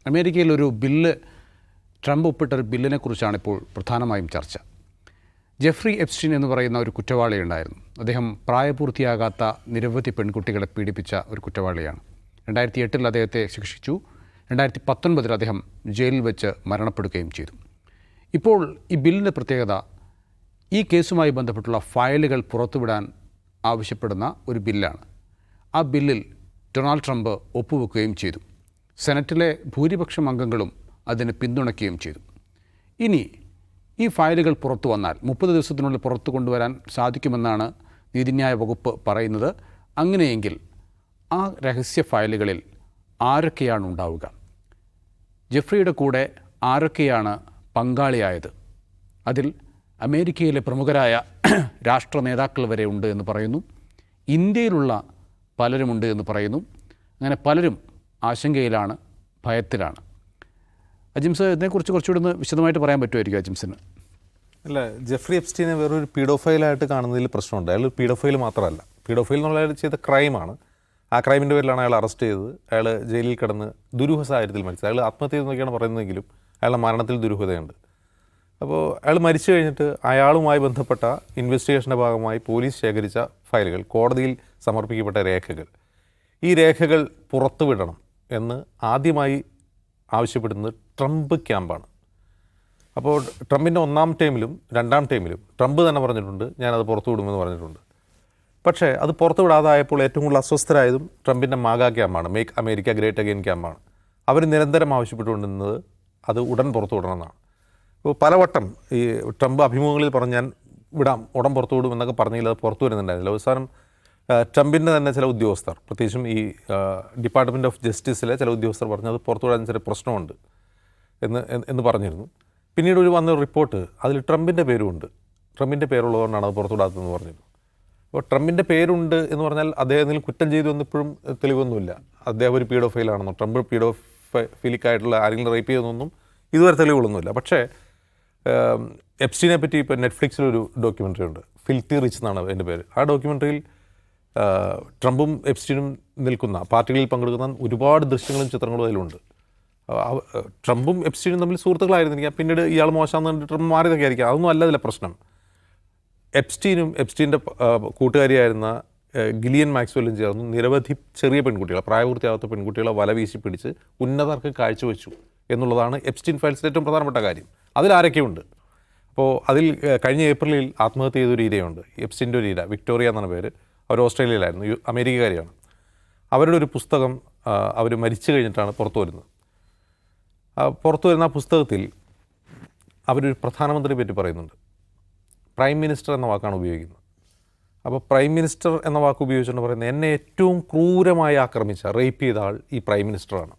അമേരിക്കയിൽ ട്രംപ് ഒപ്പിട്ടൊരു ബില്ലിനെ കുറിച്ചാണ് ഇപ്പോൾ പ്രധാനമായും ചർച്ച. ജെഫ്രി എപ്സ്റ്റീൻ എന്ന് പറയുന്ന ഒരു കുറ്റവാളി ഉണ്ടായിരുന്നു. അദ്ദേഹം പ്രായപൂർത്തിയാകാത്ത നിരവധി പെൺകുട്ടികളെ പീഡിപ്പിച്ച ഒരു കുറ്റവാളിയാണ്. 2008 അദ്ദേഹത്തെ ശിക്ഷിച്ചു. 2019 അദ്ദേഹം ജയിലിൽ വെച്ച് മരണപ്പെടുകയും ചെയ്തു. ഇപ്പോൾ ഈ ബില്ലിൻ്റെ പ്രത്യേകത, ഈ കേസുമായി ബന്ധപ്പെട്ടുള്ള ഫയലുകൾ പുറത്തുവിടാൻ ആവശ്യപ്പെടുന്ന ഒരു ബില്ലാണ്. ആ ബില്ലിൽ ഡൊണാൾഡ് ട്രംപ് ഒപ്പുവെക്കുകയും ചെയ്തു. സെനറ്റിലെ ഭൂരിപക്ഷം അംഗങ്ങളും അതിന് പിന്തുണയ്ക്കുകയും ചെയ്തു. ഇനി ഈ ഫയലുകൾ പുറത്തു വന്നാൽ 30 ദിവസത്തിനുള്ളിൽ പുറത്തു കൊണ്ടുവരാൻ സാധിക്കുമെന്നാണ് നീതിന്യായ വകുപ്പ് പറയുന്നത്. അങ്ങനെയെങ്കിൽ ആ രഹസ്യ ഫയലുകളിൽ ആരൊക്കെയാണ് ഉണ്ടാവുക? ജെഫ്രിയുടെ കൂടെ ആരൊക്കെയാണ് പങ്കാളിയായത്? അതിൽ അമേരിക്കയിലെ പ്രമുഖരായ രാഷ്ട്ര നേതാക്കൾ വരെ ഉണ്ട് എന്ന് പറയുന്നു. ഇന്ത്യയിലുള്ള പലരുമുണ്ട് എന്ന് പറയുന്നു. അങ്ങനെ പലരും ആശങ്കയിലാണ്, ഭയത്തിലാണ്. അജിംസ്, ഇതിനെക്കുറിച്ച് കുറച്ചുകൂടി ഒന്ന് വിശദമായിട്ട് പറയാൻ പറ്റുമായിരിക്കും അജിംസിന്? അല്ല, ജെഫ്രി എപ്സ്റ്റീനെ വേറൊരു പീഡോഫൈലായിട്ട് കാണുന്നതിൽ പ്രശ്നമുണ്ട്. അയാൾ പീഡോഫൈൽ മാത്രമല്ല, പീഡോഫൈൽ എന്നുള്ള അയാൾ ചെയ്ത ക്രൈമാണ്. ആ ക്രൈമിൻ്റെ പേരിലാണ് അയാൾ അറസ്റ്റ് ചെയ്തത്. അയാൾ ജയിലിൽ കിടന്ന് ദുരൂഹ സാഹചര്യത്തിൽ മരിച്ചത്. അയാൾ ആത്മഹത്യ എന്നൊക്കെയാണ് പറയുന്നതെങ്കിലും അയാളുടെ മരണത്തിൽ ദുരൂഹതയുണ്ട്. അപ്പോൾ അയാൾ മരിച്ചു കഴിഞ്ഞിട്ട് അയാളുമായി ബന്ധപ്പെട്ട ഇൻവെസ്റ്റിഗേഷൻ്റെ ഭാഗമായി പോലീസ് ശേഖരിച്ച ഫയലുകൾ, കോടതിയിൽ സമർപ്പിക്കപ്പെട്ട രേഖകൾ, ഈ രേഖകൾ പുറത്തുവിടണം എന്ന് ആദ്യമായി ആവശ്യപ്പെടുന്നത് ട്രംപ് ക്യാമ്പാണ്. അപ്പോൾ ട്രംപിൻ്റെ 1ാം ടൈമിലും 2ാം ടൈമിലും ട്രംപ് തന്നെ പറഞ്ഞിട്ടുണ്ട്, ഞാനത് പുറത്തു വിടുമെന്ന് പറഞ്ഞിട്ടുണ്ട്. പക്ഷേ അത് പുറത്തു വിടാതായപ്പോൾ ഏറ്റവും കൂടുതൽ അസ്വസ്ഥരായതും ട്രംപിൻ്റെ മാഗ ക്യാമ്പാണ്, മേക്ക് അമേരിക്ക ഗ്രേറ്റ് അഗെയിൻ ക്യാമ്പാണ്. അവർ നിരന്തരം ആവശ്യപ്പെട്ടുകൊണ്ടിരുന്നത് അത് ഉടൻ പുറത്തു വിടണമെന്നാണ്. അപ്പോൾ പലവട്ടം ഈ ട്രംപ് അഭിമുഖങ്ങളിൽ പറഞ്ഞ് ഞാൻ വിടാം, ഉടൻ പുറത്തു വിടും എന്നൊക്കെ പറഞ്ഞെങ്കിൽ അത് പുറത്തു വരുന്നുണ്ടായിരുന്നില്ല. അവസാനം ട്രംപിൻ്റെ തന്നെ ചില ഉദ്യോഗസ്ഥർ, പ്രത്യേകിച്ചും ഈ ഡിപ്പാർട്ട്മെൻറ്റ് ഓഫ് ജസ്റ്റിസിലെ ചില ഉദ്യോഗസ്ഥർ പറഞ്ഞു അത് പുറത്തു വിടാൻ ചില പ്രശ്നമുണ്ട് എന്ന് പറഞ്ഞിരുന്നു. പിന്നീട് വന്നൊരു റിപ്പോർട്ട്, അതിൽ ട്രംപിൻ്റെ പേരുമുണ്ട്, ട്രംപിൻ്റെ പേരുള്ളതുകൊണ്ടാണ് അത് പുറത്തുവിടാത്തതെന്ന് പറഞ്ഞിരുന്നു. അപ്പോൾ ട്രംപിൻ്റെ പേരുണ്ട് എന്ന് പറഞ്ഞാൽ അദ്ദേഹത്തിൽ കുറ്റം ചെയ്തു എന്നിപ്പോഴും തെളിവൊന്നുമില്ല. അദ്ദേഹം ഒരു പീഡോഫൈലാണെന്നോ ട്രംപ് പീഡോഫിലിക്കായിട്ടുള്ള ആരെങ്കിലും റേപ്പ് ചെയ്തെന്നൊന്നും ഇതുവരെ തെളിവുകളൊന്നുമില്ല. പക്ഷേ എപ്സ്റ്റീനെ പറ്റി ഇപ്പോൾ നെറ്റ്ഫ്ലിക്സിലൊരു ഡോക്യുമെൻ്ററി ഉണ്ട്, ഫിൽത്തി റിച്ച് എന്നാണ് അതിൻ്റെ പേര്. ആ ഡോക്യുമെൻ്ററിയിൽ ട്രംപും എപ്സ്റ്റീനും നിൽക്കുന്ന, പാർട്ടികളിൽ പങ്കെടുക്കുന്ന ഒരുപാട് ദൃശ്യങ്ങളും ചിത്രങ്ങളും അതിലുണ്ട്. ട്രംപും എപ്സ്റ്റീനും തമ്മിൽ സുഹൃത്തുക്കളായിരുന്നിരിക്കാം, പിന്നീട് ഇയാൾ മോശമാണെന്ന് കണ്ടിട്ട് ട്രംപ് മാറിയതൊക്കെ ആയിരിക്കാം. അതൊന്നും അല്ല ഇതിലെ പ്രശ്നം. എപ്സ്റ്റീനും എപ്സ്റ്റീൻ്റെ കൂട്ടുകാരിയായിരുന്ന ഗിലിയൻ മാക്സ്വെല്ലും ചേർന്ന് നിരവധി ചെറിയ പെൺകുട്ടികളെ, പ്രായപൂർത്തിയാകാത്ത പെൺകുട്ടികളെ വലവീശി പിടിച്ച് ഉന്നതർക്ക് കാഴ്ചവെച്ചു എന്നുള്ളതാണ് എപ്സ്റ്റീൻ ഫയൽസിലെ ഏറ്റവും പ്രധാനപ്പെട്ട കാര്യം. അതിലാരൊക്കെയുണ്ട്? അപ്പോൾ അതിൽ കഴിഞ്ഞ ഏപ്രിലിൽ ആത്മഹത്യ ചെയ്തൊരു ഇരയുണ്ട്, എപ്സ്റ്റീൻ്റെ ഒരു ഇര, വിക്ടോറിയ എന്നാണ് പേര്. അവർ ഓസ്ട്രേലിയയിലായിരുന്നു, അമേരിക്കക്കാരിയാണ്. അവരുടെ ഒരു പുസ്തകം അവർ മരിച്ചു കഴിഞ്ഞിട്ടാണ് പുറത്തു വരുന്നത്. പുറത്തു വരുന്ന ആ പുസ്തകത്തിൽ അവരൊരു പ്രധാനമന്ത്രിയെ പറ്റി പറയുന്നുണ്ട്. പ്രൈം മിനിസ്റ്റർ എന്ന വാക്കാണ് ഉപയോഗിക്കുന്നത്. അപ്പോൾ പ്രൈം മിനിസ്റ്റർ എന്ന വാക്ക് ഉപയോഗിച്ചുകൊണ്ട് പറയുന്നത്, എന്നെ ഏറ്റവും ക്രൂരമായി ആക്രമിച്ച, റേപ്പ് ചെയ്ത ആൾ ഈ പ്രൈം മിനിസ്റ്ററാണ്.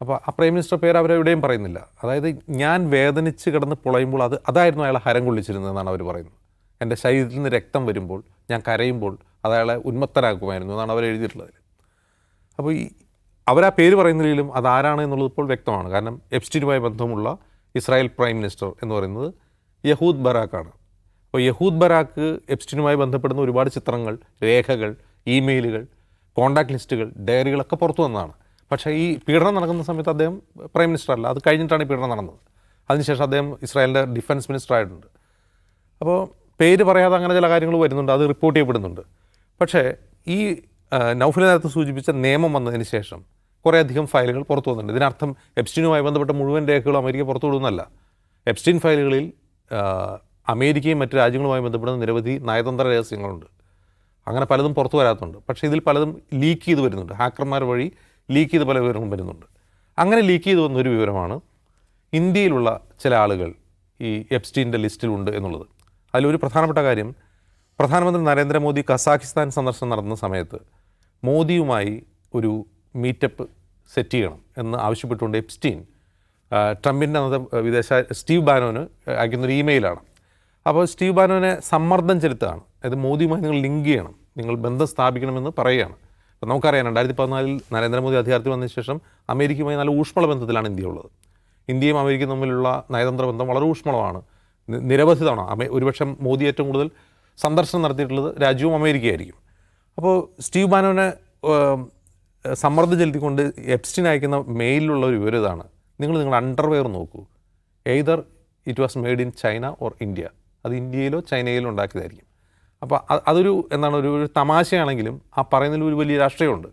അപ്പോൾ ആ പ്രൈം മിനിസ്റ്റർ പേര് അവരെവിടെയും പറയുന്നില്ല. അതായത് ഞാൻ വേദനിച്ച് കിടന്ന് പൊളയുമ്പോൾ അതായിരുന്നു അയാളെ ഹരം കൊള്ളിച്ചിരുന്നതെന്നാണ് അവർ പറയുന്നത്. എൻ്റെ ശരീരത്തിൽ നിന്ന് രക്തം വരുമ്പോൾ, ഞാൻ കരയുമ്പോൾ അത് അയാളെ ഉന്മത്തരാക്കുമായിരുന്നു എന്നാണ് അവർ എഴുതിയിട്ടുള്ളത്. അപ്പോൾ അവരാ പേര് പറയുന്നില്ലെങ്കിലും അതാരാണ് എന്നുള്ളത് ഇപ്പോൾ വ്യക്തമാണ്. കാരണം എപ്സ്റ്റീനുമായി ബന്ധമുള്ള ഇസ്രായേൽ പ്രൈം മിനിസ്റ്റർ എന്ന് പറയുന്നത് യഹൂദ് ബറാക്കാണ്. അപ്പോൾ യഹൂദ് ബറാക്ക് എപ്സ്റ്റീനുമായി ബന്ധപ്പെടുന്ന ഒരുപാട് ചിത്രങ്ങൾ, രേഖകൾ, ഇമെയിലുകൾ, കോൺടാക്ട് ലിസ്റ്റുകൾ, ഡയറികളൊക്കെ പുറത്തു വന്നതാണ്. പക്ഷേ ഈ പീഡനം നടക്കുന്ന സമയത്ത് അദ്ദേഹം പ്രൈം മിനിസ്റ്റർ അല്ല, അത് കഴിഞ്ഞിട്ടാണ് ഈ പീഡനം നടന്നത്. അതിനുശേഷം അദ്ദേഹം ഇസ്രായേലിൻ്റെ ഡിഫൻസ് മിനിസ്റ്റർ ആയിട്ടുണ്ട്. അപ്പോൾ പേര് പറയാതെ അങ്ങനെ ചില കാര്യങ്ങൾ വരുന്നുണ്ട്, അത് റിപ്പോർട്ട് ചെയ്യപ്പെടുന്നുണ്ട്. പക്ഷേ ഈ നൗഫൽ നേരത്തെ സൂചിപ്പിച്ച നിയമം വന്നതിന് ശേഷം കുറേയധികം ഫയലുകൾ പുറത്തു വന്നിട്ടുണ്ട്. ഇതിനർത്ഥം എപ്സ്റ്റീനുമായി ബന്ധപ്പെട്ട മുഴുവൻ രേഖകളും അമേരിക്ക പുറത്തു വിടുന്നല്ല. എപ്സ്റ്റീൻ ഫയലുകളിൽ അമേരിക്കയും മറ്റ് രാജ്യങ്ങളുമായി ബന്ധപ്പെടുന്ന നിരവധി നയതന്ത്ര രഹസ്യങ്ങളുണ്ട്. അങ്ങനെ പലതും പുറത്തു വരാത്തുണ്ട്. പക്ഷേ ഇതിൽ പലതും ലീക്ക് ചെയ്ത് വരുന്നുണ്ട്, ഹാക്കർമാർ വഴി ലീക്ക് ചെയ്ത് പല വിവരങ്ങളും വരുന്നുണ്ട്. അങ്ങനെ ലീക്ക് ചെയ്ത് വന്നൊരു വിവരമാണ് ഇന്ത്യയിലുള്ള ചില ആളുകൾ ഈ എപ്സ്റ്റീൻ്റെ ലിസ്റ്റിലുണ്ട് എന്നുള്ളത്. അതിലൊരു പ്രധാനപ്പെട്ട കാര്യം, പ്രധാനമന്ത്രി നരേന്ദ്രമോദി കസാഖിസ്ഥാൻ സന്ദർശനം നടത്തുന്ന സമയത്ത് മോദിയുമായി ഒരു മീറ്റപ്പ് സെറ്റ് ചെയ്യണം എന്ന് ആവശ്യപ്പെട്ടുകൊണ്ട് എപ്സ്റ്റീൻ ട്രംപിൻ്റെ അന്നത്തെ വിദേശ സ്റ്റീവ് ബാനോന് അയക്കുന്നൊരു ഇമെയിലാണ്. അപ്പോൾ സ്റ്റീവ് ബാനോനെ സമ്മർദ്ദം ചെലുത്തുകയാണ്. അതായത് മോദിയുമായി നിങ്ങൾ ലിങ്ക് ചെയ്യണം, നിങ്ങൾ ബന്ധം സ്ഥാപിക്കണമെന്ന് പറയുകയാണ്. അപ്പോൾ നമുക്കറിയാം 2014 നരേന്ദ്രമോദി അധികാരത്തിൽ വന്നതിന് ശേഷം അമേരിക്കയുമായി നല്ല ഊഷ്മള ബന്ധത്തിലാണ് ഇന്ത്യ ഉള്ളത്. ഇന്ത്യയും അമേരിക്കയും തമ്മിലുള്ള നയതന്ത്ര ബന്ധം വളരെ ഊഷ്മളമാണ്. നിരവധി തവണ ഒരുപക്ഷെ മോദി ഏറ്റവും കൂടുതൽ സന്ദർശനം നടത്തിയിട്ടുള്ളത് രാജ്യവും അമേരിക്കയായിരിക്കും. അപ്പോൾ സ്റ്റീവ് ബാനോനെ സമ്മർദ്ദം ചെലുത്തിക്കൊണ്ട് എപ്സ്റ്റീൻ അയക്കുന്ന മെയിലിലുള്ള ഒരു വിവരം ഇതാണ്: നിങ്ങളുടെ അണ്ടർവെയർ നോക്കൂ, either it was made in China or India, അത് ഇന്ത്യയിലോ ചൈനയിലോ ഉണ്ടാക്കിയതായിരിക്കും. അപ്പോൾ അതൊരു എന്താണ് ഒരു തമാശയാണെങ്കിലും ആ പറയുന്നതിൽ ഒരു വലിയ രാഷ്ട്രീയമുണ്ട്.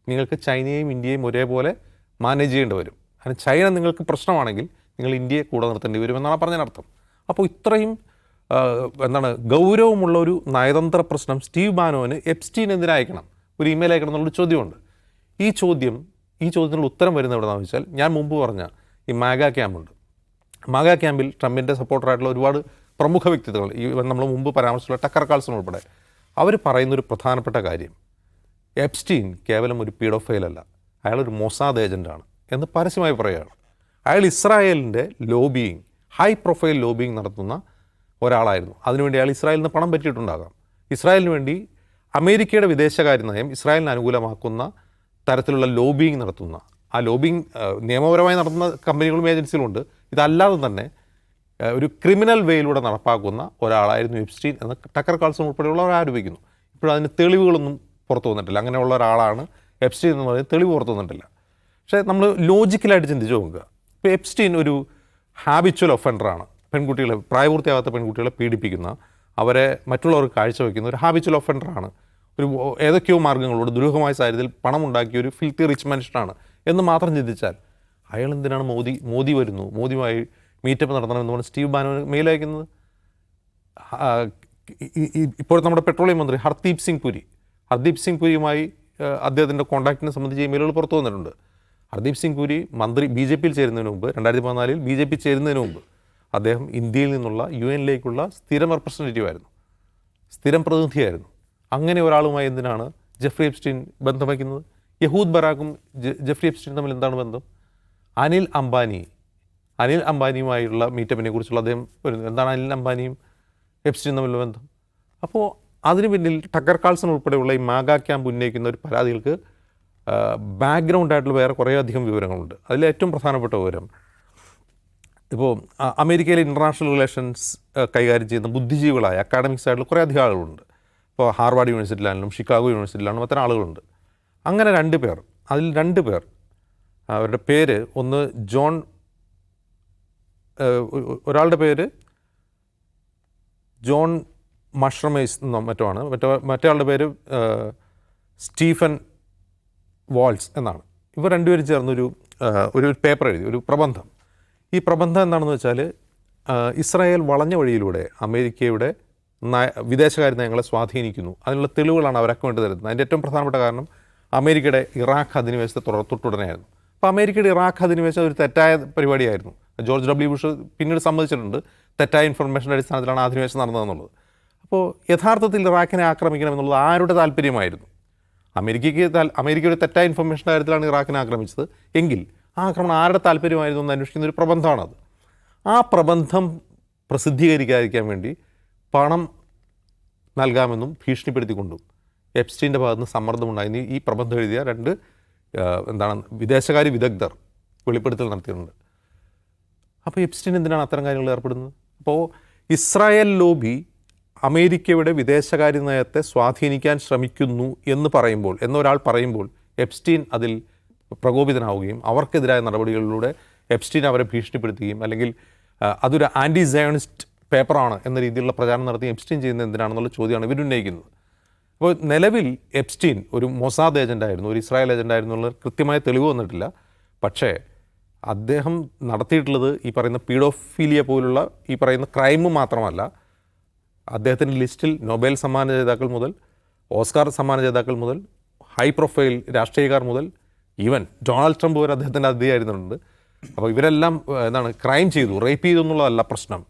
നിങ്ങൾക്ക് ചൈനയും ഇന്ത്യയും ഒരേപോലെ മാനേജ് ചെയ്യേണ്ടി വരും. കാരണം ചൈന നിങ്ങൾക്ക് പ്രശ്നമാണെങ്കിൽ നിങ്ങൾ ഇന്ത്യയെ കൂടെ നിർത്തേണ്ടി വരുമെന്നാണ് പറഞ്ഞതിനർത്ഥം. അപ്പോൾ ഇത്രയും ഗൗരവമുള്ള ഒരു നയതന്ത്ര പ്രശ്നം സ്റ്റീവ് ബാനോന് എപ്സ്റ്റീൻ എന്തിനാ അയക്കണം, ഒരു ഇമെയിൽ അയക്കണം എന്നുള്ളൊരു ചോദ്യമുണ്ട്. ഈ ചോദ്യത്തിനുള്ള ഉത്തരം വരുന്നത് എവിടെയാണെന്ന് വെച്ചാൽ, ഞാൻ മുമ്പ് പറഞ്ഞ ഈ മാഗ ക്യാമ്പുണ്ട്. മാഗ ക്യാമ്പിൽ ട്രംപിൻ്റെ സപ്പോർട്ടറായിട്ടുള്ള ഒരുപാട് പ്രമുഖ വ്യക്തിത്വങ്ങൾ, ഈ നമ്മൾ മുമ്പ് പരാമർശിച്ചുള്ള ടക്കർ കാൾസൺ ഉൾപ്പെടെ, അവർ പറയുന്നൊരു പ്രധാനപ്പെട്ട കാര്യം, എപ്സ്റ്റീൻ കേവലം ഒരു പീഡോഫൈൽ അല്ല, അയാളൊരു മൊസാദ് ഏജൻ്റാണ് എന്ന് പരസ്യമായി പറയുകയാണ്. അയാൾ ഇസ്രായേലിൻ്റെ ലോബിയിങ്, ഹൈ പ്രൊഫൈൽ ലോബിയിങ് നടത്തുന്ന ഒരാളായിരുന്നു. അതിനുവേണ്ടി അയാൾ ഇസ്രായേലിൽ നിന്ന് പണം പറ്റിയിട്ടുണ്ടാകാം. ഇസ്രായേലിന് വേണ്ടി അമേരിക്കയുടെ വിദേശകാര്യ നയം ഇസ്രായേലിന് അനുകൂലമാക്കുന്ന തരത്തിലുള്ള ലോബിയിങ് നടത്തുന്ന, ആ ലോബിയിങ് നിയമപരമായി നടത്തുന്ന കമ്പനികളും ഏജൻസികളുണ്ട്. ഇതല്ലാതെ തന്നെ ഒരു ക്രിമിനൽ വേയിലൂടെ നടപ്പാക്കുന്ന ഒരാളായിരുന്നു എപ്സ്റ്റീൻ എന്ന് ടക്കർ കാൾസൺ ഉൾപ്പെടെയുള്ളവർ ആരോപിക്കുന്നു. ഇപ്പോഴും അതിന് തെളിവുകളൊന്നും പുറത്തു വന്നിട്ടില്ല. അങ്ങനെയുള്ള ഒരാളാണ് എപ്സ്റ്റീൻ എന്ന് പറയുന്നത്, തെളിവ് പുറത്തു വന്നിട്ടില്ല. പക്ഷേ നമ്മൾ ലോജിക്കലായിട്ട് ചിന്തിച്ച് നോക്കുക. ഇപ്പോൾ എപ്സ്റ്റീൻ ഒരു ഹാബിച്വൽ ഒഫൻഡറാണ്. പെൺകുട്ടികളെ, പ്രായപൂർത്തിയാകാത്ത പെൺകുട്ടികളെ പീഡിപ്പിക്കുന്ന, അവരെ മറ്റുള്ളവർക്ക് കാഴ്ചവെക്കുന്ന ഒരു ഹാബിച്വൽ ഒഫൻഡറാണ്. ഒരു ഏതൊക്കെയോ മാർഗ്ഗങ്ങളോട് ദുരൂഹമായ സാഹചര്യത്തിൽ പണമുണ്ടാക്കിയ ഒരു ഫിൽത്തി റിച്ച് മനുഷ്യനാണ് എന്ന് മാത്രം ചിന്തിച്ചാൽ, അയാൾ എന്തിനാണ് മോദി വരുന്നു, മോദിയുമായി മീറ്റപ്പ് നടത്തണമെന്ന് പറഞ്ഞ് സ്റ്റീവ് ബാനോന് മെയിൽ അയക്കുന്നത്? ഇപ്പോൾ നമ്മുടെ പെട്രോളിയം മന്ത്രി ഹർദീപ് സിംഗ് പുരിയുമായി അദ്ദേഹത്തിൻ്റെ കോൺടാക്റ്റിനെ സംബന്ധിച്ച് ഇമെയിലുകൾ പുറത്തു വന്നിട്ടുണ്ട്. ഹർദീപ് സിംഗ് പുരി മന്ത്രി BJP-യിൽ ചേരുന്നതിന് മുമ്പ്, 2014 BJP ചേരുന്നതിന് മുമ്പ് അദ്ദേഹം ഇന്ത്യയിൽ നിന്നുള്ള UN-ലേക്കുള്ള സ്ഥിരം റെപ്രസെൻറ്റേറ്റീവ് ആയിരുന്നു, സ്ഥിരം പ്രതിനിധിയായിരുന്നു. അങ്ങനെ ഒരാളുമായി എന്തിനാണ് ജെഫ്രി എപ്സ്റ്റീൻ ബന്ധം വയ്ക്കുന്നത്? യഹൂദ് ബറാക്കും ജെഫ്രി എപ്സ്റ്റീൻ തമ്മിൽ എന്താണ് ബന്ധം? അനിൽ അംബാനിയുമായുള്ള മീറ്റപ്പിനെ കുറിച്ചുള്ള അദ്ദേഹം വരുന്നത് എന്താണ്? അനിൽ അംബാനിയും എപ്സ്റ്റീൻ തമ്മിലുള്ള ബന്ധം. അപ്പോൾ അതിന് പിന്നിൽ ടക്കർ കാൾസൺ ഉൾപ്പെടെയുള്ള ഈ മാഗ ക്യാമ്പ് ഉന്നയിക്കുന്ന ഒരു പരാതികൾക്ക് ബാക്ക്ഗ്രൗണ്ടായിട്ടുള്ള വേറെ കുറേയധികം വിവരങ്ങളുണ്ട്. അതിൽ ഏറ്റവും പ്രധാനപ്പെട്ട വിവരം, ഇപ്പോൾ അമേരിക്കയിലെ ഇൻ്റർനാഷണൽ റിലേഷൻസ് കൈകാര്യം ചെയ്യുന്ന ബുദ്ധിജീവികളായ അക്കാഡമിക്സ് ആയിട്ടുള്ള കുറേ അധികം ആളുകളുണ്ട്. ഇപ്പോൾ ഹാർവാർഡ് യൂണിവേഴ്സിറ്റിയിലാണെങ്കിലും ഷിക്കാഗോ യൂണിവേഴ്സിറ്റിയിലാണെങ്കിലും അത്തരം ആളുകളുണ്ട്. അങ്ങനെ അതിൽ രണ്ട് പേർ അവരുടെ പേര്, ഒന്ന് ഒരാളുടെ പേര് ജോൺ മഷ്റമേസ് എന്നോ മറ്റോ ആണ്, മറ്റേ പേര് സ്റ്റീഫൻ വാൾസ് എന്നാണ്. ഇവർ രണ്ടുപേരും ചേർന്നൊരു പേപ്പർ എഴുതി, ഒരു പ്രബന്ധം. ഈ പ്രബന്ധം എന്താണെന്ന് വെച്ചാൽ, ഇസ്രായേൽ വളഞ്ഞ വഴിയിലൂടെ അമേരിക്കയുടെ വിദേശകാര്യ നയങ്ങളെ സ്വാധീനിക്കുന്നു, അതിനുള്ള തെളിവുകളാണ് അവരൊക്കെ വേണ്ടി തരുന്നത്. അതിൻ്റെ ഏറ്റവും പ്രധാനപ്പെട്ട കാരണം അമേരിക്കയുടെ ഇറാഖ് അധിനിവേശത്തെ തൊട്ടുടനെയായിരുന്നു. അപ്പോൾ അമേരിക്കയുടെ ഇറാഖ് അധിനിവേശം ഒരു തെറ്റായ പരിപാടിയായിരുന്നു. George W. ബുഷ് പിന്നീട് സമ്മതിച്ചിട്ടുണ്ട്, തെറ്റായ ഇൻഫർമേഷൻ്റെ അടിസ്ഥാനത്തിലാണ് അധിനിവേശം നടന്നതെന്നുള്ളത്. അപ്പോൾ യഥാർത്ഥത്തിൽ ഇറാഖിനെ ആക്രമിക്കണം എന്നുള്ളത് ആരുടെ താല്പര്യമായിരുന്നു? അമേരിക്കയുടെ തെറ്റായ ഇൻഫർമേഷൻ്റെ കാര്യത്തിലാണ് ഇറാഖിനെ ആക്രമിച്ചത് എങ്കിൽ ആ ആക്രമണം ആരുടെ താല്പര്യമായിരുന്നു എന്ന് അന്വേഷിക്കുന്ന ഒരു പ്രബന്ധമാണത്. ആ പ്രബന്ധം പ്രസിദ്ധീകരിക്കാതിരിക്കാൻ വേണ്ടി പണം നൽകാമെന്നും ഭീഷണിപ്പെടുത്തിക്കൊണ്ടും എപ്സ്റ്റീൻ്റെ ഭാഗത്തുനിന്ന് സമ്മർദ്ദമുണ്ടായിരുന്നു. ഈ പ്രബന്ധം എഴുതിയ രണ്ട് വിദേശകാര്യ വിദഗ്ധർ വെളിപ്പെടുത്തൽ നടത്തിയിട്ടുണ്ട്. അപ്പോൾ എപ്സ്റ്റീൻ എന്തിനാണ് അത്തരം കാര്യങ്ങളിൽ ഏർപ്പെടുന്നത്? അപ്പോൾ ഇസ്രായേൽ ലോബി അമേരിക്കയുടെ വിദേശകാര്യ നയത്തെ സ്വാധീനിക്കാൻ ശ്രമിക്കുന്നു എന്നൊരാൾ പറയുമ്പോൾ എപ്സ്റ്റീൻ അതിൽ പ്രകോപിതനാവുകയും അവർക്കെതിരായ നടപടികളിലൂടെ എപ്സ്റ്റീൻ അവരെ ഭീഷണിപ്പെടുത്തുകയും, അല്ലെങ്കിൽ അതൊരു ആൻറ്റി സയണിസ്റ്റ് പേപ്പറാണ് എന്ന രീതിയിലുള്ള പ്രചാരണം നടത്തി എപ്സ്റ്റീൻ ചെയ്യുന്നത് എന്തിനാണെന്നുള്ള ചോദ്യമാണ് ഇവരുന്നയിക്കുന്നത്. അപ്പോൾ നിലവിൽ എപ്സ്റ്റീൻ ഒരു മൊസാദ് ഏജൻ്റായിരുന്നു, ഒരു ഇസ്രായേൽ ഏജൻ്റായിരുന്നു എന്നുള്ള കൃത്യമായ തെളിവ് വന്നിട്ടില്ല. പക്ഷേ അദ്ദേഹം നടത്തിയിട്ടുള്ളത് ഈ പറയുന്ന പീഡോഫീലിയ പോലുള്ള ഈ പറയുന്ന ക്രൈം മാത്രമല്ല, അദ്ദേഹത്തിൻ്റെ ലിസ്റ്റിൽ നൊബേൽ സമ്മാന ജേതാക്കൾ മുതൽ, ഓസ്കാർ സമ്മാന ജേതാക്കൾ മുതൽ, ഹൈ പ്രൊഫൈൽ രാഷ്ട്രീയക്കാർ മുതൽ, ഈവൻ ഡൊണാൾഡ് ട്രംപ് വരെ അദ്ദേഹത്തിൻ്റെ അതിഥിയായിരുന്നുണ്ട്. അപ്പോൾ ഇവരെല്ലാം ക്രൈം ചെയ്തു, റേപ്പ് ചെയ്തു എന്നുള്ളതല്ല പ്രശ്നം.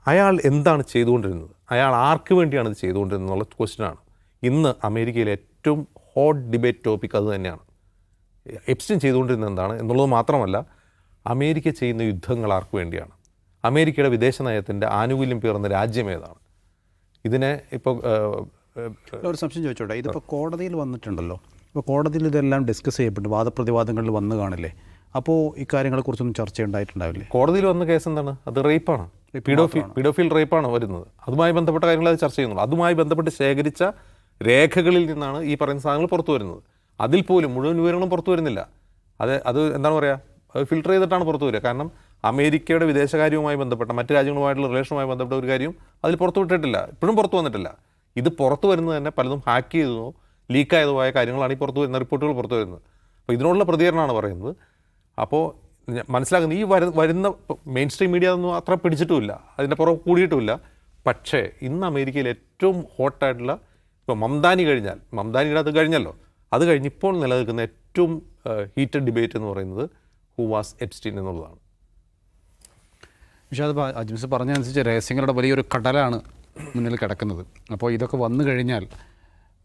അയാൾ എന്താണ് ചെയ്തുകൊണ്ടിരുന്നത്, അയാൾ ആർക്ക് വേണ്ടിയാണ് ഇത് ചെയ്തുകൊണ്ടിരുന്നത് എന്നുള്ള ക്വസ്റ്റ്യനാണ്. ഇന്ന് അമേരിക്കയിലെ ഏറ്റവും ഹോട്ട് ഡിബേറ്റ് ടോപ്പിക് അത് തന്നെയാണ്. എപ്സ്റ്റീൻ ചെയ്തുകൊണ്ടിരുന്നത് എന്താണ് എന്നുള്ളത് മാത്രമല്ല, അമേരിക്ക ചെയ്യുന്ന യുദ്ധങ്ങൾ ആർക്ക് വേണ്ടിയാണ്, അമേരിക്കയുടെ വിദേശ നയത്തിൻ്റെ ആനുകൂല്യം പേറുന്ന രാജ്യം ഏതാണ്? ഇതിനെ ഇപ്പോൾ ഒരു സംശയം ചോദിച്ചോട്ടെ, ഇതിപ്പോൾ കോടതിയിൽ വന്നിട്ടുണ്ടല്ലോ, ഇപ്പോൾ കോടതിയിൽ ഇതെല്ലാം ഡിസ്കസ് ചെയ്യപ്പെട്ടു, വാദപ്രതിവാദങ്ങളിൽ വന്നു കാണില്ലേ? അപ്പോൾ ഇക്കാര്യങ്ങളെക്കുറിച്ചൊന്നും ചർച്ചയുണ്ടായിട്ടുണ്ടാവില്ലേ? കോടതിയിൽ വന്ന കേസ് എന്താണ്? അത് റേപ്പാണ്, പീഡോഫീൽ റേപ്പാണ് വരുന്നത്. അതുമായി ബന്ധപ്പെട്ട കാര്യങ്ങൾ അത് ചർച്ച ചെയ്യുന്നുള്ളൂ. അതുമായി ബന്ധപ്പെട്ട് ശേഖരിച്ച രേഖകളിൽ നിന്നാണ് ഈ പറയുന്ന സാധനങ്ങൾ പുറത്തു വരുന്നത്. അതിൽ പോലും മുഴുവൻ വിവരങ്ങളും പുറത്തു വരുന്നില്ല. അത് എന്താണ് പറയുക, അത് ഫിൽട്ടർ ചെയ്തിട്ടാണ് പുറത്തു വരിക. കാരണം അമേരിക്കയുടെ വിദേശകാര്യവുമായി ബന്ധപ്പെട്ട മറ്റ് രാജ്യങ്ങളുമായിട്ടുള്ള റിലേഷനുമായി ബന്ധപ്പെട്ട ഒരു കാര്യം അതിൽ പുറത്തു വിട്ടിട്ടില്ല, ഇപ്പോഴും പുറത്തു വന്നിട്ടില്ല. ഇത് പുറത്തു വരുന്നത് തന്നെ പലതും ഹാക്ക് ചെയ്തതോ ലീക്കായതുമായ കാര്യങ്ങളാണ് ഈ പുറത്തു വരുന്ന റിപ്പോർട്ടുകൾ പുറത്തു വരുന്നത്. അപ്പോൾ ഇതിനോടുള്ള പ്രതികരണമാണ് പറയുന്നത്. അപ്പോൾ മനസ്സിലാക്കുന്നത് ഈ വരുന്ന മെയിൻ സ്ട്രീം മീഡിയ ഒന്നും അത്ര പിടിച്ചിട്ടുമില്ല, അതിൻ്റെ പുറം കൂടിയിട്ടുമില്ല. പക്ഷേ ഇന്ന് അമേരിക്കയിൽ ഏറ്റവും ഹോട്ടായിട്ടുള്ള, ഇപ്പോൾ മംദാനിയുടെ അത് കഴിഞ്ഞല്ലോ, അത് കഴിഞ്ഞ് ഇപ്പോൾ നിലനിൽക്കുന്ന ഏറ്റവും ഹീറ്റഡ് ഡിബേറ്റ് എന്ന് പറയുന്നത് ഹൂ വാസ് എപ്സ്റ്റീൻ എന്നുള്ളതാണ്. പക്ഷേ അത് അജ്മസ് പറഞ്ഞതനുസരിച്ച് രഹസ്യങ്ങളുടെ വലിയൊരു കടലാണ് മുന്നിൽ കിടക്കുന്നത്. അപ്പോൾ ഇതൊക്കെ വന്നു കഴിഞ്ഞാൽ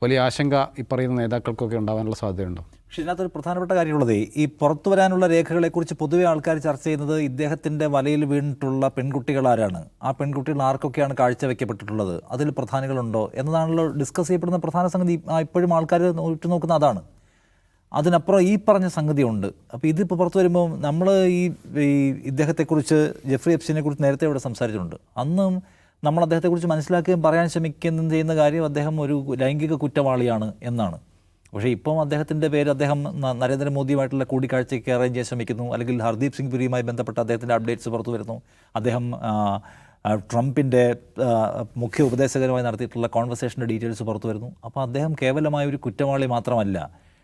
വലിയ ആശങ്ക ഈ പറയുന്ന നേതാക്കൾക്കൊക്കെ ഉണ്ടാകാനുള്ള സാധ്യതയുണ്ടോ? പക്ഷേ ഇതിനകത്തൊരു പ്രധാനപ്പെട്ട കാര്യമുള്ളത്, ഈ പുറത്തു വരാനുള്ള രേഖകളെക്കുറിച്ച് പൊതുവെ ആൾക്കാർ ചർച്ച ചെയ്യുന്നത് ഇദ്ദേഹത്തിൻ്റെ വലയിൽ വീണിട്ടുള്ള പെൺകുട്ടികൾ ആരാണ്, ആ പെൺകുട്ടികൾ ആർക്കൊക്കെയാണ് കാഴ്ചവെക്കപ്പെട്ടിട്ടുള്ളത്, അതിൽ പ്രധാനികളുണ്ടോ എന്നതാണല്ലോ ഡിസ്കസ് ചെയ്യപ്പെടുന്ന പ്രധാന സംഗതി. ഇപ്പോഴും ആൾക്കാർ ഉറ്റുനോക്കുന്ന അതാണ്. അതിനപ്പുറം ഈ പറഞ്ഞ സംഗതിയുണ്ട്. അപ്പോൾ ഇതിപ്പോൾ പുറത്തു വരുമ്പോൾ നമ്മൾ ഈ ഇദ്ദേഹത്തെക്കുറിച്ച്, ജെഫ്രി എപ്സ്റ്റീനെക്കുറിച്ച് നേരത്തെ ഇവിടെ സംസാരിച്ചിട്ടുണ്ട്. അന്നും നമ്മൾ അദ്ദേഹത്തെക്കുറിച്ച് മനസ്സിലാക്കുകയും പറയാൻ ശ്രമിക്കുകയും ചെയ്യുന്ന കാര്യം അദ്ദേഹം ഒരു ലൈംഗിക കുറ്റവാളിയാണ് എന്നാണ്. പക്ഷേ ഇപ്പം അദ്ദേഹത്തിൻ്റെ പേര് അദ്ദേഹം നരേന്ദ്രമോദിയുമായിട്ടുള്ള കൂടിക്കാഴ്ചയ്ക്ക് അറേഞ്ച് ചെയ്യാൻ ശ്രമിക്കുന്നു, അല്ലെങ്കിൽ ഹർദീപ് സിംഗ് പുരിയുമായി ബന്ധപ്പെട്ട അദ്ദേഹത്തിൻ്റെ അപ്ഡേറ്റ്സ് പുറത്തു വരുന്നു. അദ്ദേഹം ട്രംപിൻ്റെ മുഖ്യ ഉപദേശകരുമായി നടത്തിയിട്ടുള്ള കോൺവെർസേഷൻ്റെ ഡീറ്റെയിൽസ് പുറത്തു വരുന്നു. അപ്പോൾ അദ്ദേഹം കേവലമായ ഒരു കുറ്റവാളി മാത്രമല്ല,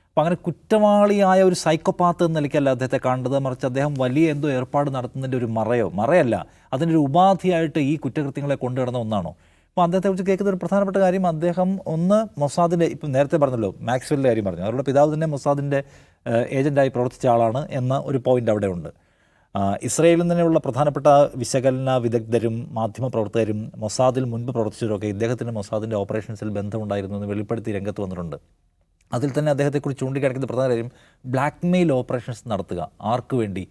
അപ്പോൾ അങ്ങനെ കുറ്റവാളിയായ ഒരു സൈക്കോപാത്ത് എന്ന നിലയ്ക്കല്ല അദ്ദേഹത്തെ കാണേണ്ടത്, മറിച്ച് അദ്ദേഹം വലിയ എന്തോ ഏർപ്പാട് നടത്തുന്നതിൻ്റെ ഒരു മറയല്ല, അതിൻ്റെ ഒരു ഉപാധിയായിട്ട് ഈ കുറ്റകൃത്യങ്ങളെ കൊണ്ടുവരുന്ന ഒന്നാണോ. അപ്പോൾ അദ്ദേഹത്തെക്കുറിച്ച് കേൾക്കുന്ന ഒരു പ്രധാനപ്പെട്ട കാര്യം, അദ്ദേഹം ഒന്ന് മൊസാദിൻ്റെ, ഇപ്പം നേരത്തെ പറഞ്ഞല്ലോ മാക്സ്വെല്ലിൻ്റെ കാര്യം പറഞ്ഞു, അവരുടെ പിതാവ് തന്നെ മൊസാദിൻ്റെ ഏജൻറ്റായി പ്രവർത്തിച്ച ആളാണ് എന്ന ഒരു പോയിൻ്റ് അവിടെ ഉണ്ട്. ഇസ്രയേലിൽ തന്നെയുള്ള പ്രധാനപ്പെട്ട വിശകലന വിദഗ്ധരും മാധ്യമപ്രവർത്തകരും മൊസാദിൽ മുൻപ് പ്രവർത്തിച്ചവരൊക്കെ ഇദ്ദേഹത്തിന് മൊസാദിൻ്റെ ഓപ്പറേഷൻസിൽ ബന്ധമുണ്ടായിരുന്നു എന്ന് വെളിപ്പെടുത്തി രംഗത്ത് വന്നിട്ടുണ്ട്. അതിൽ തന്നെ അദ്ദേഹത്തെക്കുറിച്ച് ചൂണ്ടിക്കാണിക്കുന്ന പ്രധാന കാര്യം ബ്ലാക്ക് മെയിൽ ഓപ്പറേഷൻസ് നടത്തുക. ആർക്ക് വേണ്ടി?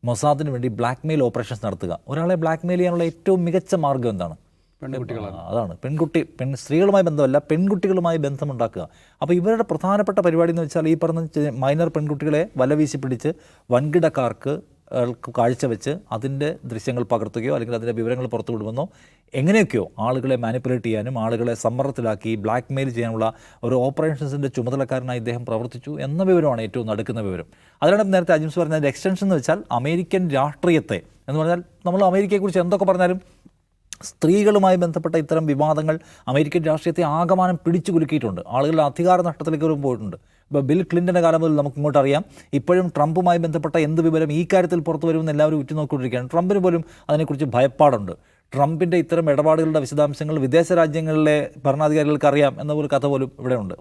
മൊസാദിന് വേണ്ടി ബ്ലാക്ക് മെയിൽ ഓപ്പറേഷൻസ് നടത്തുക. ഒരാളെ ബ്ലാക്ക് മെയിൽ ചെയ്യാനുള്ള ഏറ്റവും മികച്ച മാർഗ്ഗം എന്താണ്? അതാണ് സ്ത്രീകളുമായി ബന്ധമല്ല, പെൺകുട്ടികളുമായി ബന്ധമുണ്ടാക്കുക. അപ്പോൾ ഇവരുടെ പ്രധാനപ്പെട്ട പരിപാടി എന്ന് വെച്ചാൽ ഈ പറഞ്ഞ മൈനർ പെൺകുട്ടികളെ വലവീശി പിടിച്ച് വൻകിടക്കാർക്ക് കാഴ്ചവെച്ച് അതിൻ്റെ ദൃശ്യങ്ങൾ പകർത്തുകയോ അല്ലെങ്കിൽ അതിൻ്റെ വിവരങ്ങൾ പുറത്തു വിടുമെന്നോ എങ്ങനെയൊക്കെയോ ആളുകളെ മാനിപ്പുലേറ്റ് ചെയ്യാനും ആളുകളെ സമ്മർദ്ദത്തിലാക്കി ബ്ലാക്ക് മെയിൽ ചെയ്യാനുള്ള ഒരു ഓപ്പറേഷൻസിൻ്റെ ചുമതലക്കാരനായി ഇദ്ദേഹം പ്രവർത്തിച്ചു എന്ന വിവരമാണ് ഏറ്റവും നടക്കുന്ന വിവരം. അതിനാണ് നേരത്തെ അജിംസ് പറഞ്ഞതിൻ്റെ എക്സ്റ്റൻഷൻ എന്ന് വെച്ചാൽ അമേരിക്കൻ രാഷ്ട്രീയത്തെ എന്ന് പറഞ്ഞാൽ നമ്മൾ അമേരിക്കയെക്കുറിച്ച് എന്തൊക്കെ പറഞ്ഞാലും സ്ത്രീകളുമായി ബന്ധപ്പെട്ട ഇത്തരം വിവാദങ്ങൾ അമേരിക്കൻ രാഷ്ട്രീയത്തെ ആകമാനം പിടിച്ചു കുലുക്കിയിട്ടുണ്ട്. ആളുകളുടെ അധികാര നഷ്ടത്തിലേക്ക് പോയിട്ടുണ്ട്. ഇപ്പോൾ ബിൽ ക്ലിൻ്റൻ്റെ കാലം മുതൽ നമുക്ക് ഇങ്ങോട്ട് അറിയാം, ഇപ്പോഴും ട്രംപുമായി ബന്ധപ്പെട്ട എന്ത് വിവരം ഈ കാര്യത്തിൽ പുറത്തു വരുമെന്ന് എല്ലാവരും ഉറ്റുനോക്കിക്കൊണ്ടിരിക്കുകയാണ്. ട്രംപിന് പോലും അതിനെക്കുറിച്ച് ഭയപ്പാടുണ്ട്. ട്രംപിൻ്റെ ഇത്തരം ഇടപാടുകളുടെ വിശദാംശങ്ങൾ വിദേശ രാജ്യങ്ങളിലെ ഭരണാധികാരികൾക്ക് അറിയാം എന്ന ഒരു കഥ പോലും ഇവിടെയുണ്ട്.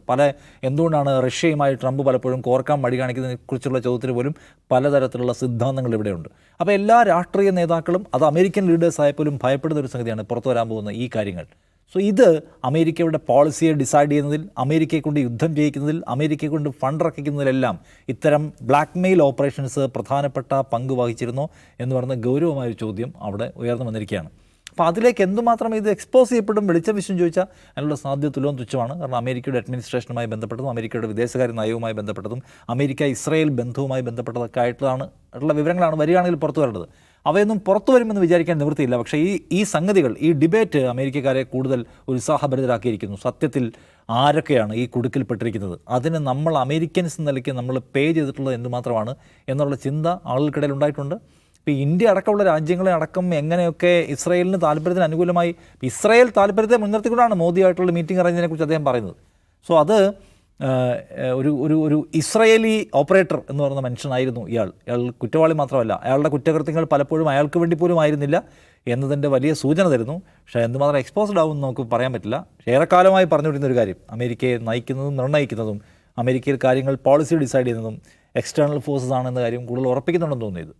എന്തുകൊണ്ടാണ് റഷ്യയുമായി ട്രംപ് പലപ്പോഴും കോർക്കാൻ മടി കാണിക്കുന്നതിനെക്കുറിച്ചുള്ള ചോദ്യത്തിന് പോലും പലതരത്തിലുള്ള സിദ്ധാന്തങ്ങൾ ഇവിടെയുണ്ട്. അപ്പോൾ എല്ലാ രാഷ്ട്രീയ നേതാക്കളും, അത് അമേരിക്കൻ ലീഡേഴ്സായ പോലും ഭയപ്പെടുന്ന ഒരു സംഗതിയാണ് പുറത്തു വരാൻ പോകുന്ന ഈ കാര്യങ്ങൾ. സോ ഇത് അമേരിക്കയുടെ പോളിസിയെ ഡിസൈഡ് ചെയ്യുന്നതിൽ, അമേരിക്കയെ കൊണ്ട് യുദ്ധം ചെയ്യിക്കുന്നതിൽ, അമേരിക്കയെ കൊണ്ട് ഫണ്ട് ഇറക്കിക്കുന്നതിലെല്ലാം ഇത്തരം ബ്ലാക്ക് മെയിൽ ഓപ്പറേഷൻസ് പ്രധാനപ്പെട്ട പങ്ക് വഹിച്ചിരുന്നോ എന്ന് പറയുന്ന ഗൗരവമായൊരു ചോദ്യം അവിടെ ഉയർന്നു വന്നിരിക്കുകയാണ്. അപ്പോൾ അതിലേക്ക് എന്തുമാത്രം ഇത് എക്സ്പോസ് ചെയ്യപ്പെടും, വെളിച്ചം വിശ്വം ചോദിച്ചാൽ അതിനുള്ള സാധ്യത തുലവും തുച്ഛമാണ്. കാരണം അമേരിക്കയുടെ അഡ്മിനിസ്ട്രേഷനുമായി ബന്ധപ്പെട്ടതും അമേരിക്കയുടെ വിദേശകാര്യ നയവുമായി ബന്ധപ്പെട്ടതും അമേരിക്ക ഇസ്രായേൽ ബന്ധവുമായി ബന്ധപ്പെട്ടതൊക്കെ ആയിട്ടുള്ള വിവരങ്ങളാണ് വരികയാണെങ്കിൽ പുറത്തു വരേണ്ടത്. അവയൊന്നും പുറത്തു വരുമെന്ന് വിചാരിക്കാൻ നിവൃത്തിയില്ല. പക്ഷേ ഈ സംഗതികൾ, ഈ ഡിബേറ്റ് അമേരിക്കക്കാരെ കൂടുതൽ ഉത്സാഹഭരിതരാക്കിയിരിക്കുന്നു. സത്യത്തിൽ ആരൊക്കെയാണ് ഈ കുടുക്കിൽപ്പെട്ടിരിക്കുന്നത്, അതിന് നമ്മൾ അമേരിക്കൻസ് എന്ന നിലയ്ക്ക് നമ്മൾ പേ ചെയ്തിട്ടുള്ളത് എന്തുമാത്രമാണ് എന്നുള്ള ചിന്ത ആളുകൾക്കിടയിൽ ഉണ്ടായിട്ടുണ്ട്. ഇപ്പോൾ ഇന്ത്യ അടക്കമുള്ള രാജ്യങ്ങളെ അടക്കം എങ്ങനെയൊക്കെ ഇസ്രായേലിന് താല്പര്യത്തിന് അനുകൂലമായി, ഇസ്രായേൽ താല്പര്യത്തെ മുൻനിർത്തിക്കൊണ്ടാണ് മോദിയായിട്ടുള്ള മീറ്റിംഗ് അറേഞ്ചിനെക്കുറിച്ച് അദ്ദേഹം പറയുന്നത്. സോ അത് ഒരു ഇസ്രായേലി ഓപ്പറേറ്റർ എന്ന് പറയുന്ന മനുഷ്യനായിരുന്നു ഇയാൾ കുറ്റവാളി മാത്രമല്ല, അയാളുടെ കുറ്റകൃത്യങ്ങൾ പലപ്പോഴും അയാൾക്ക് വേണ്ടി പോലും ആയിരുന്നില്ല എന്നതിൻ്റെ വലിയ സൂചന തരുന്നു. പക്ഷേ എന്തുമാത്രം എക്സ്പോസ്ഡ് ആവുമെന്ന് നമുക്ക് പറയാൻ പറ്റില്ല. ഏറെക്കാലമായി പറഞ്ഞുകൊണ്ടിരുന്ന ഒരു കാര്യം, അമേരിക്കയെ നയിക്കുന്നതും നിർണ്ണയിക്കുന്നതും അമേരിക്കയിൽ കാര്യങ്ങൾ പോളിസി ഡിസൈഡ് ചെയ്യുന്നതും എക്സ്റ്റേണൽ ഫോഴ്സസ് ആണെന്ന കാര്യം കൂടുതൽ ഉറപ്പിക്കുന്നുണ്ടെന്ന് തോന്നിയത്.